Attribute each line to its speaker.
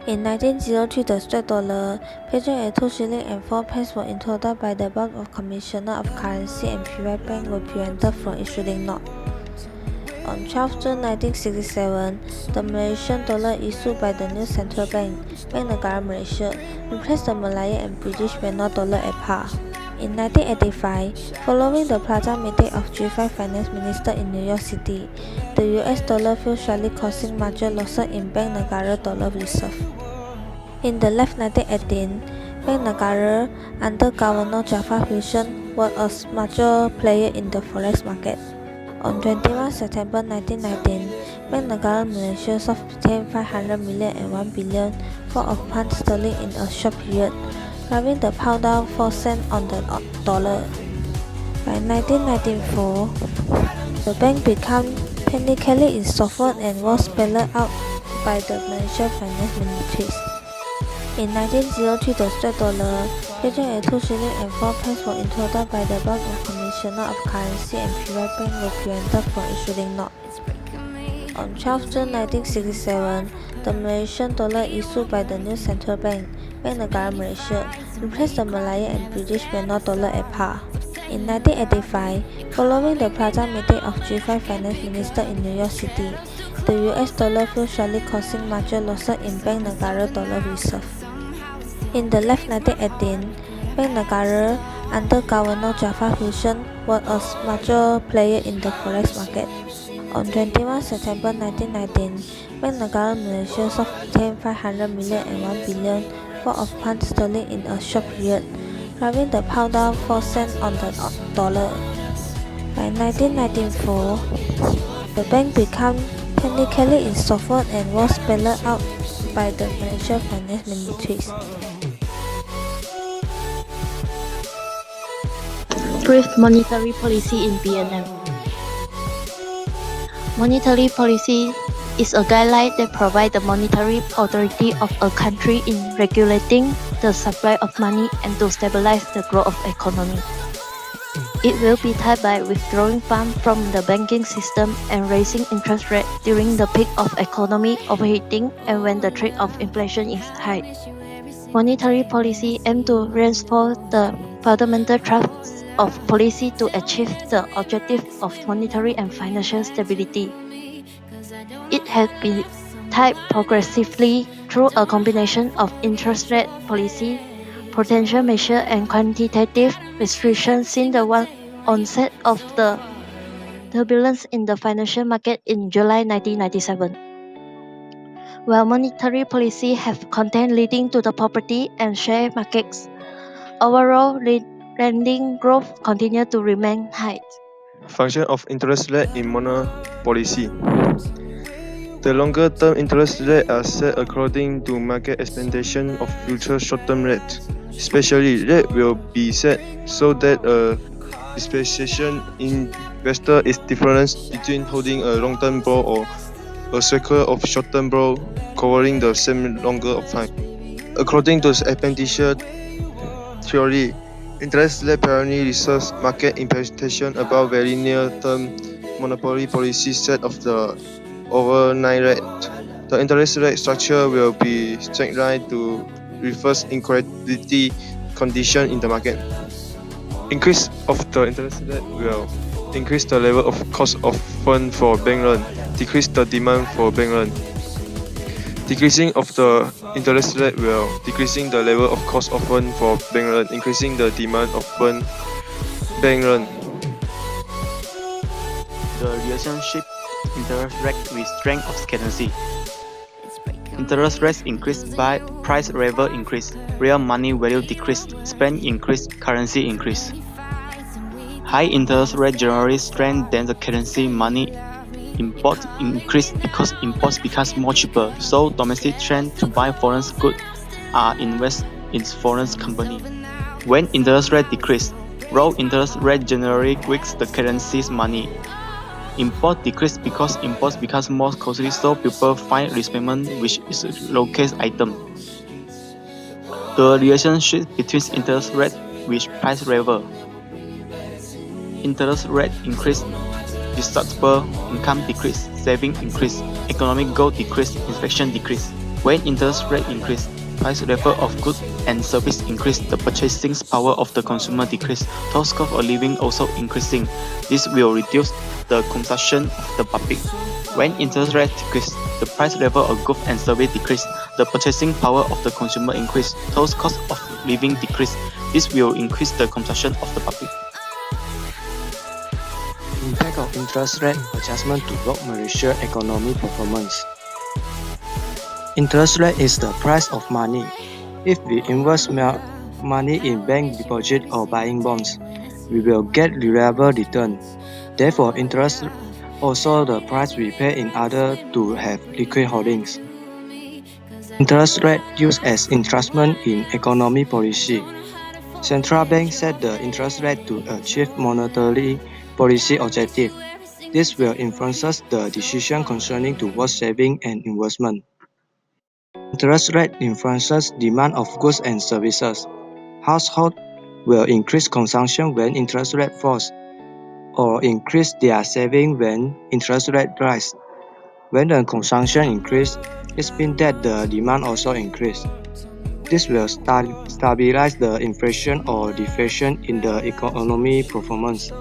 Speaker 1: In 1903, the straight dollar, pegging at 2 shillings and 4 pence, were introduced by the Bank of Commissioner of Currency, and private banks were prevented from issuing notes. On 12 June 1967, the Malaysian dollar issued by the new central bank, Bank Negara Malaysia, replaced the Malayan and British penal dollar at par. In 1985, following the Plaza meeting of G5 finance ministers in New York City, the US dollar fell sharply, causing major losses in Bank Negara dollar reserve. In the late 1918, Bank Negara, under Governor Jafar Hussain, was a major player in the forex market. On 21 September 1919, Bank Negara Malaysia sold between 500 million and 1 billion worth of pounds sterling in a short period, driving the pound down 4 cents on the dollar. By 1994, the bank became panically insolvent and was bailed out by the Malaysian finance ministries. In 1903, the straight dollar, pegging at 2 shillings and 4 pence, were introduced by the Bank of Commissioner of Currency, and private banks were prevented from issuing notes. On 12 June 1967, the Malaysian dollar issued by the new central bank, Bank Negara Malaysia, replaced the Malayan and British penal dollar at par. In 1985, following the Plaza meeting of G5 finance ministers in New York City, the US dollar fell sharply, causing major losses in Bank Negara dollar reserve. In the late 1918, Bank Negara, under Governor Jafar Hussain, was a major player in the forex market. On 21 September 1919, Bank Negara Malaysia sold between 500 million and 1 billion worth of pounds sterling in a short period, driving the pound down 4 cents on the dollar. By 1994, the bank became panically insolvent and was bailed out by the Malaysian finance ministries.
Speaker 2: Brief monetary policy in BNM. Monetary policy is a guideline that provides the monetary authority of a country in regulating the supply of money and to stabilize the growth of economy. It will be tied by withdrawing funds from the banking system and raising interest rates during the peak of economy overheating and when the threat of inflation is high. Monetary policy aims to reinforce the fundamental truths of policy to achieve the objective of monetary and financial stability. It has been tied progressively through a combination of interest rate policy, potential measures, and quantitative restrictions since the onset of the turbulence in the financial market in July 1997. While monetary policy has content leading to the property and share markets, overall lending growth continues to remain high.
Speaker 3: Function of interest rate in monetary policy. The longer-term interest rates are set according to market expectation of future short-term rates. Especially, rate will be set so that a disposition investor is difference between holding a long-term bond or a cycle of short-term bond covering the same longer of time. According to expenditure theory, interest rate primarily reserves market interpretation about very near-term monetary policy set of the overnight rate. The interest rate structure will be straight line to reverse inequality condition in the market. Increase of the interest rate will increase the level of cost of fund for bank loan, decrease the demand for bank loan. Decreasing of the interest rate will decreasing the level of cost of fund for bank loan, increasing the demand of bank loan.
Speaker 4: The relationship interest rate with strength of currency. Interest rates increase by price level increase, real money value decrease, spend increase, currency increase. High interest rate generally strengthen the currency. Money import increase because imports becomes more cheaper, so domestic trend to buy foreign goods are invest in foreign company. When interest rate decrease, low interest rate generally weakens the currency's money. Import decrease because imports becomes more costly, so people find replacement which is a low-cost item. The relationship between interest rate with price level. Interest rate increase, disposable income decrease, saving increase, economic growth decrease, inflation decrease. When interest rate increase, price level of goods and service increase, the purchasing power of the consumer decrease, total cost of living also increasing. This will reduce the consumption of the public. When interest rate decrease, the price level of goods and service decrease, the purchasing power of the consumer increase, total cost of living decrease. This will increase the consumption of the public.
Speaker 5: Impact of interest rate adjustment to block Malaysia economy performance. Interest rate is the price of money. If we invest money in bank deposit or buying bonds, we will get reliable return. Therefore, interest also the price we pay in order to have liquid holdings. Interest rate used as instrument in economy policy. Central bank set the interest rate to achieve monetary policy objective. This will influence the decision concerning towards saving and investment. Interest rate influences demand of goods and services. Households will increase consumption when interest rate falls, or increase their saving when interest rate rise. When the consumption increase, it means that the demand also increase. This will stabilize the inflation or deflation in the economy performance.